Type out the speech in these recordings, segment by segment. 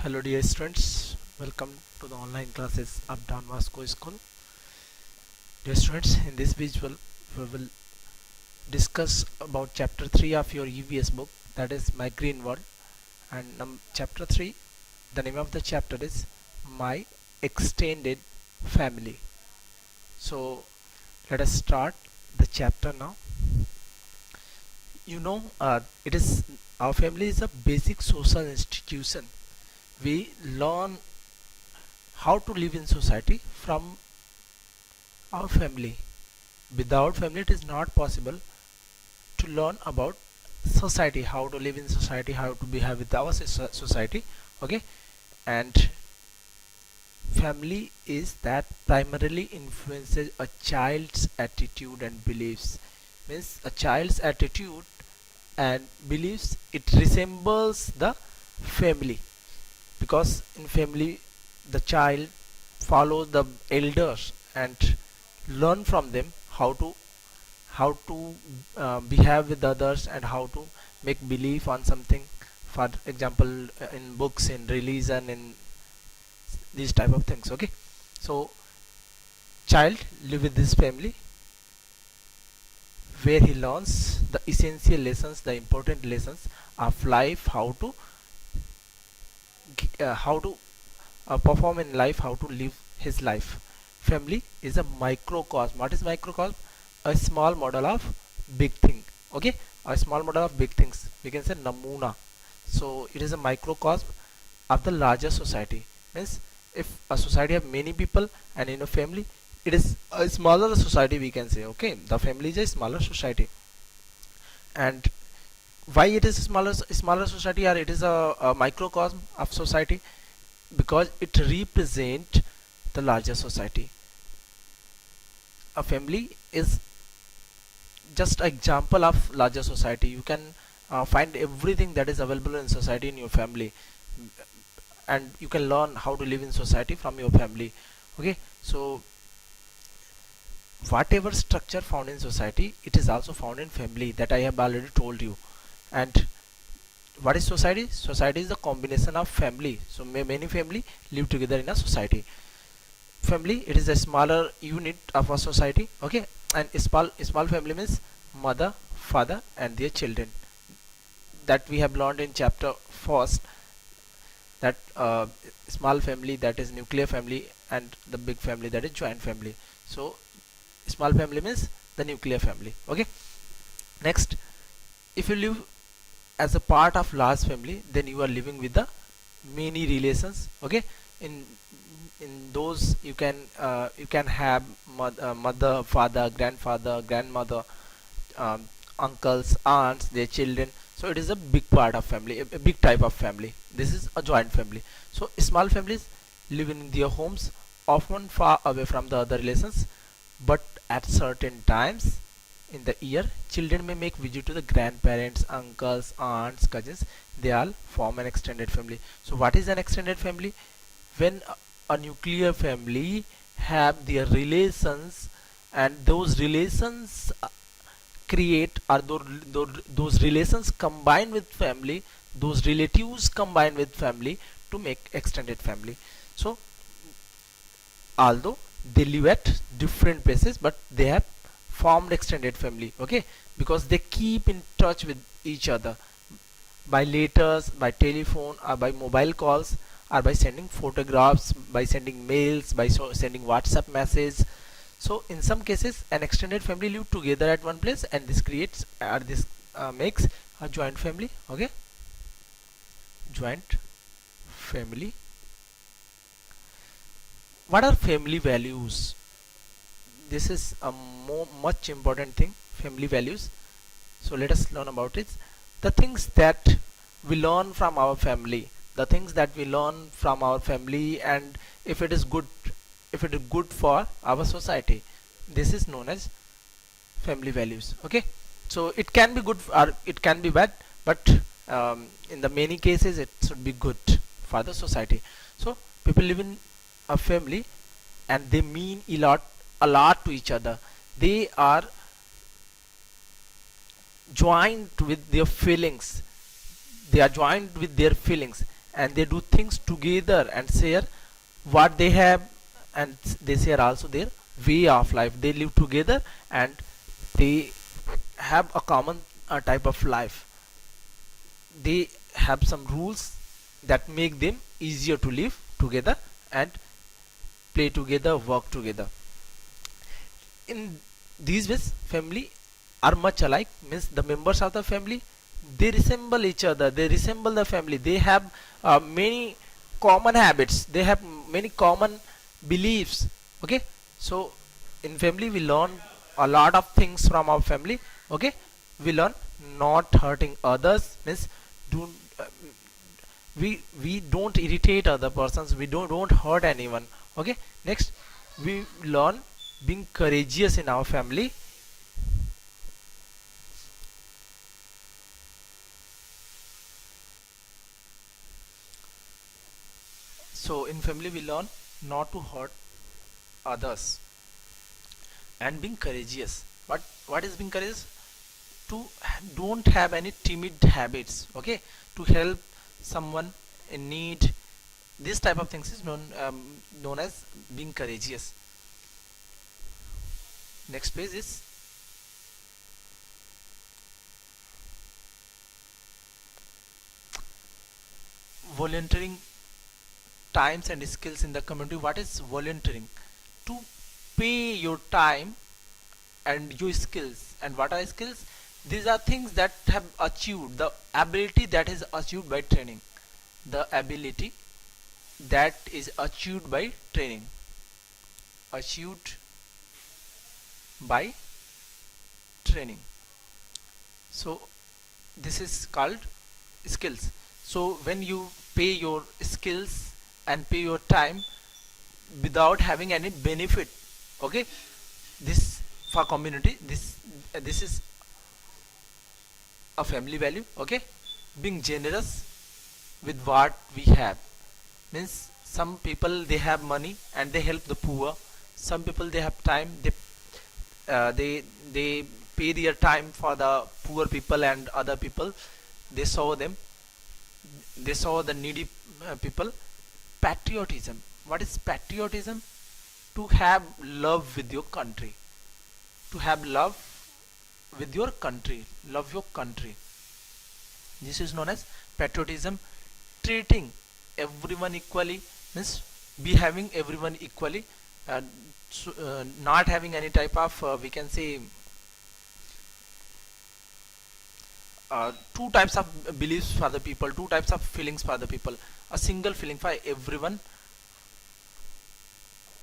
Hello dear students, welcome to the online classes of Don Vasco School. Dear students, in this visual we will discuss about chapter 3 of your EVS book, that is My Green World, and chapter 3, the name of the chapter is My Extended Family. So let us start the chapter now. It is our family is a basic social institution. We learn how to live in society from our family. Without family it is not possible to learn about society, how to live in society, how to behave with our society. Okay, and family is that primarily influences a child's attitude and beliefs. Means a child's attitude and beliefs, it resembles the family, because in family the child follows the elders and learn from them how to behave with others and how to make belief on something. For example, in books, in religion, in these type of things. Okay, so child live with this family where he learns the essential lessons, the important lessons of life, how to perform in life, how to live his life. Family is a microcosm. What is microcosm? A small model of big thing. Okay, a small model of big things, we can say namuna. So it is a microcosm of the larger society. Means if a society have many people, and in a family it is a smaller society, we can say. Okay, the family is a smaller society. And why it is a smaller society, or it is a microcosm of society? Because it represent the larger society. A family is just an example of larger society. You can find everything that is available in society in your family, and you can learn how to live in society from your family. Okay, so whatever structure found in society, it is also found in family, that I have already told you. And what is society? Society is the combination of family. So many family live together in a society. Family, it is a smaller unit of a society. Okay, and small family means mother, father and their children, that we have learned in chapter first, that small family, that is nuclear family, and the big family, that is joint family. So small family means the nuclear family. Okay, next, if you live as a part of large family, then you are living with the many relations. Okay, in those you can have mother, father, grandfather, grandmother, um, uncles, aunts, their children. So it is a big part of family, a big type of family. This is a joint family. So small families live in their homes, often far away from the other relations, but at certain times in the year, children may make visit to the grandparents, uncles, aunts, cousins. They all form an extended family. So what is an extended family? When a nuclear family have their relations, and those relations create, or those relations combine with family, those relatives combine with family to make extended family. So although they live at different places, but they have formed extended family. Okay, because they keep in touch with each other by letters, by telephone, or by mobile calls, or by sending photographs, by sending mails, by sending WhatsApp messages. So in some cases an extended family live together at one place, and this creates, or this makes a joint family. Okay, joint family. What are family values? This is a much important thing, family values. So let us learn about it. The things that we learn from our family, the things that we learn from our family, and if it is good for our society, this is known as family values. Okay, so it can be good or it can be bad, but in the many cases it should be good for the society. So people live in a family, and they mean a lot to each other. They are joined with their feelings, they are joined with their feelings, and they do things together and share what they have, and they share also their way of life. They live together and they have a common type of life. They have some rules that make them easier to live together and play together, work together. In these ways, family are much alike, means the members of the family, they resemble each other, they resemble the family, they have many common habits, they have many common beliefs. Okay, so in family we learn a lot of things from our family. Okay, we learn not hurting others, means do we don't irritate other persons, we don't hurt anyone. Okay, next we learn being courageous in our family. So in family we learn not to hurt others and being courageous. What is being courageous? To don't have any timid habits. Okay, to help someone in need, this type of things is known as being courageous. Next page is volunteering times and skills in the community. What is volunteering? To pay your time and your skills. And what are skills? These are things that have achieved the ability that is achieved by training. The ability that is achieved by training. Achieved by training. So this is called skills. So when you pay your skills and pay your time without having any benefit, okay, this for community, this is a family value. Okay, being generous with what we have, means some people they have money and they help the poor. Some people they have time, they pay their time for the poor people and other people. They saw them, they saw the needy people. Patriotism. What is patriotism? To have love with your country, to have love with your country, love your country. This is known as patriotism. Treating everyone equally, means behaving everyone equally, uh, not having any type of we can say two types of beliefs for the people, two types of feelings for the people, a single feeling for everyone.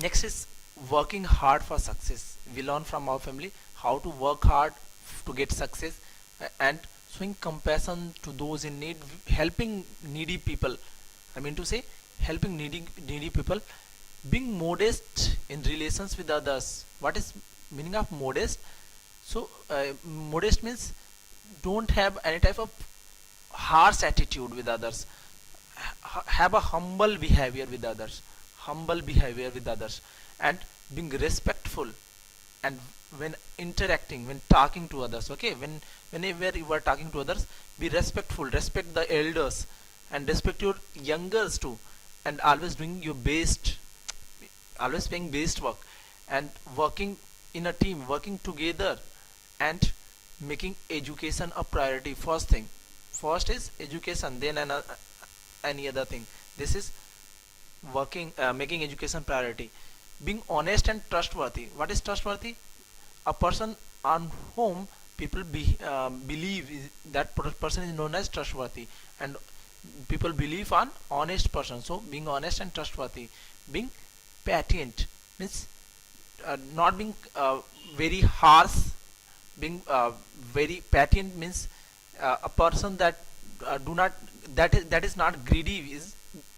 Next is working hard for success. We learn from our family how to work hard to get success, and showing compassion to those in need, helping needy people. I mean to say, helping needy people. Being modest in relations with others. What is meaning of modest? So modest means don't have any type of harsh attitude with others. Have a humble behavior with others, humble behavior with others, and being respectful. And when interacting, when talking to others, okay, whenever you are talking to others, be respectful, respect the elders and respect your youngers too, and always doing your best, always paying best work, and working in a team, working together, and making education a priority. First thing, first is education, then any other thing. This is working, making education priority. Being honest and trustworthy. What is trustworthy? A person on whom people believe that person is known as trustworthy, and people believe on honest person. So being honest and trustworthy. Being patient means not being very harsh. Being very patient means a person that do not that is not greedy is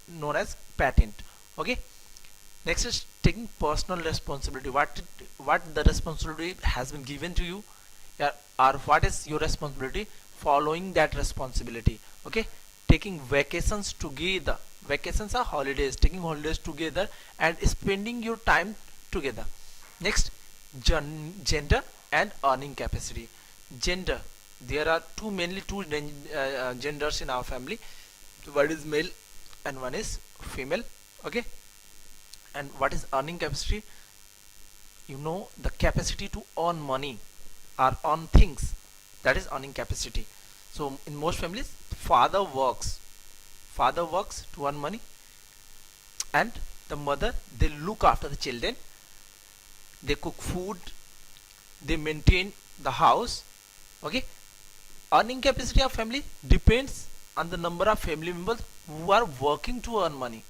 known as patient. Okay, next is taking personal responsibility. What the responsibility has been given to you, yeah, or what is your responsibility, following that responsibility. Okay, taking vacations together. Vacations are holidays, taking holidays together and spending your time together. Next, gender and earning capacity. Gender, there are mainly two genders in our family. One is male and one is female. Okay, and what is earning capacity? You know, the capacity to earn money or earn things, that is earning capacity. So in most families, father works to earn money, and the mother, they look after the children, they cook food, they maintain the house. Okay, earning capacity of family depends on the number of family members who are working to earn money.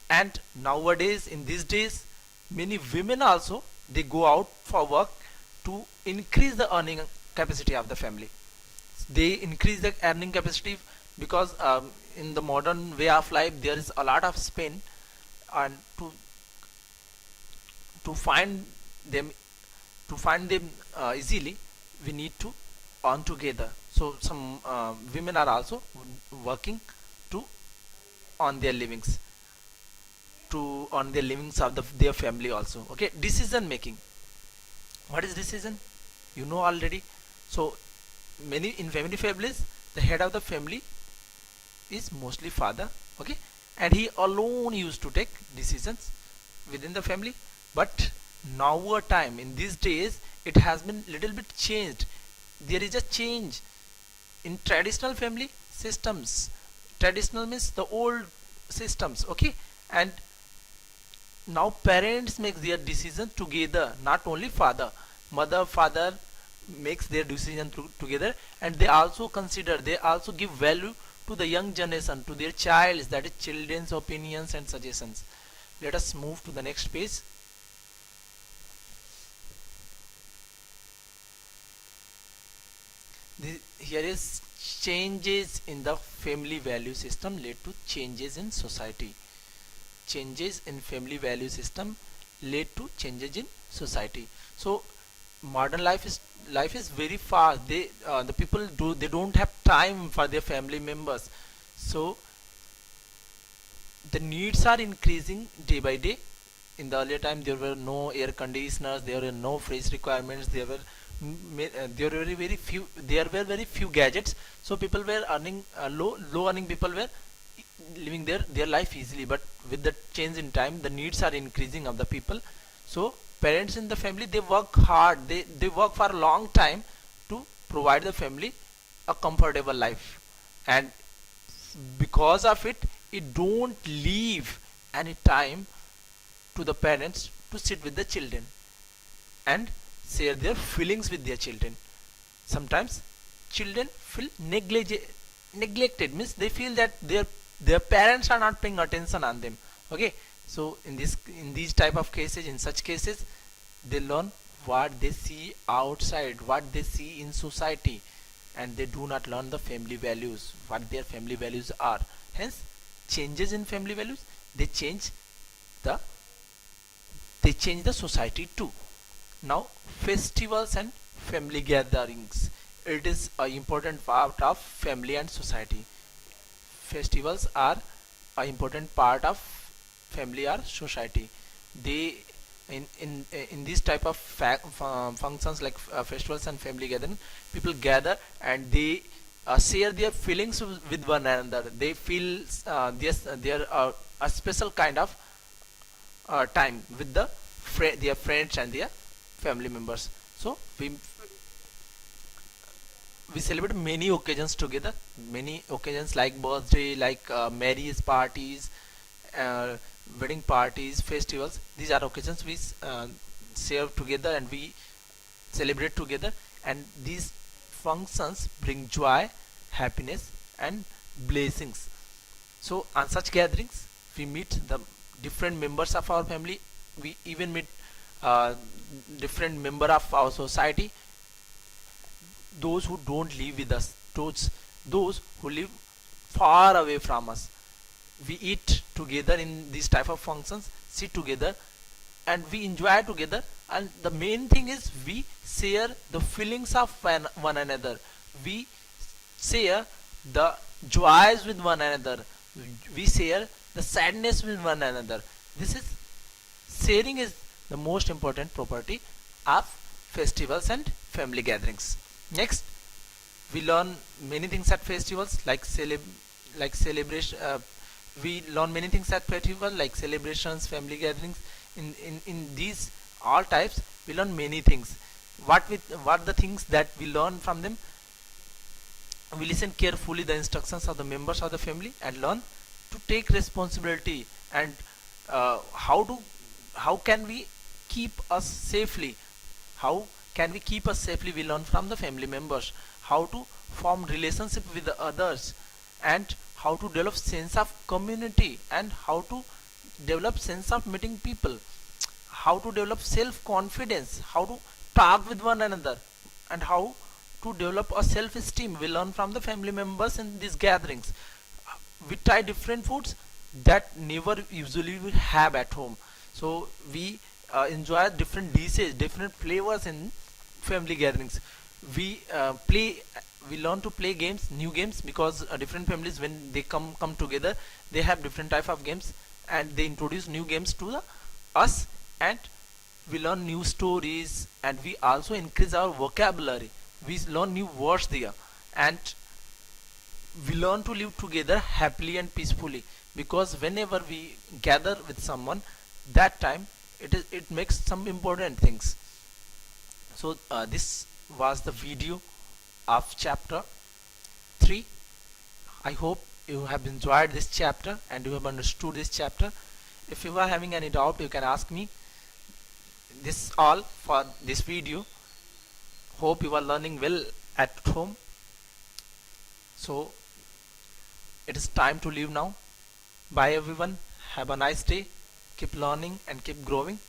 And nowadays, in these days, many women also, they go out for work to increase the earning capacity of the family. They increase the earning capacity because in the modern way of life there is a lot of spend, and to find them easily, we need to earn together. So some women are also working to earn their livings, of their family also. Okay, decision making. What is decision? You know already. So many in family families, the head of the family is mostly father. Okay, and he alone used to take decisions within the family. But now a time, in these days, it has been little bit changed. There is a change in traditional family systems. Traditional means the old systems. Okay, and now parents make their decision together, not only father makes their decision together, and they also consider, they also give value to the young generation, to their child, that is children's opinions and suggestions. Let us move to the next page. Here is changes in the family value system led to changes in society. Changes in family value system led to changes in society. So modern life is very fast. The people they don't have time for their family members. So the needs are increasing day by day. In the earlier time, there were no air conditioners, there were no fridge requirements, there were very few gadgets. So people were earning, low earning people were living their life easily. But with the change in time, the needs are increasing of the people. So parents in the family, they work hard, they work for a long time to provide the family a comfortable life. And because of it, it don't leave any time to the parents to sit with the children and share their feelings with their children. Sometimes children feel neglected, means they feel that their parents are not paying attention on them. Okay, so in these type of cases, in such cases, they learn what they see outside, what they see in society, and they do not learn the family values, what their family values are. Hence, changes in family values, they change the society too. Now, festivals and family gatherings, it is an important part of family and society. Festivals are an important part of family or society. They in these type of functions like festivals and family gathering, people gather and they share their feelings with one another. They feel there a special kind of time with their friends and their family members. So we celebrate many occasions together, many occasions like birthday, like marriage parties, uh, wedding parties, festivals. These are occasions we share together and we celebrate together, and these functions bring joy, happiness and blessings. So on such gatherings, we meet the different members of our family. We even meet uh, different member of our society, those who don't live with us, those who live far away from us. We eat together in these type of functions, sit together and we enjoy together. And the main thing is we share the feelings of one another, we share the joys with one another, we share the sadness with one another. This is sharing is the most important property of festivals and family gatherings. Next, we learn many things at festivals like celebration, We learn many things at festival like celebrations, family gatherings. In these all types we learn many things. What the things that we learn from them? We listen carefully the instructions of the members of the family and learn to take responsibility, and how to how can we keep us safely, how can we keep us safely. We learn from the family members how to form relationship with the others, and how to develop sense of community, and how to develop sense of meeting people, how to develop self confidence, how to talk with one another, and how to develop a self esteem. We learn from the family members in these gatherings. We try different foods that never usually we have at home. So we enjoy different dishes, different flavors in family gatherings. We uh, play we learn to play games, new games, because different families, when they come together, they have different type of games, and they introduce new games to us, and we learn new stories, and we also increase our vocabulary. We learn new words there, and we learn to live together happily and peacefully, because whenever we gather with someone, that time it makes some important things. So this was the video of chapter 3. I hope you have enjoyed this chapter and you have understood this chapter. If you are having any doubt, you can ask me. This all for this video. Hope you are learning well at home. So it is time to leave now. Bye everyone. Have a nice day. Keep learning and keep growing.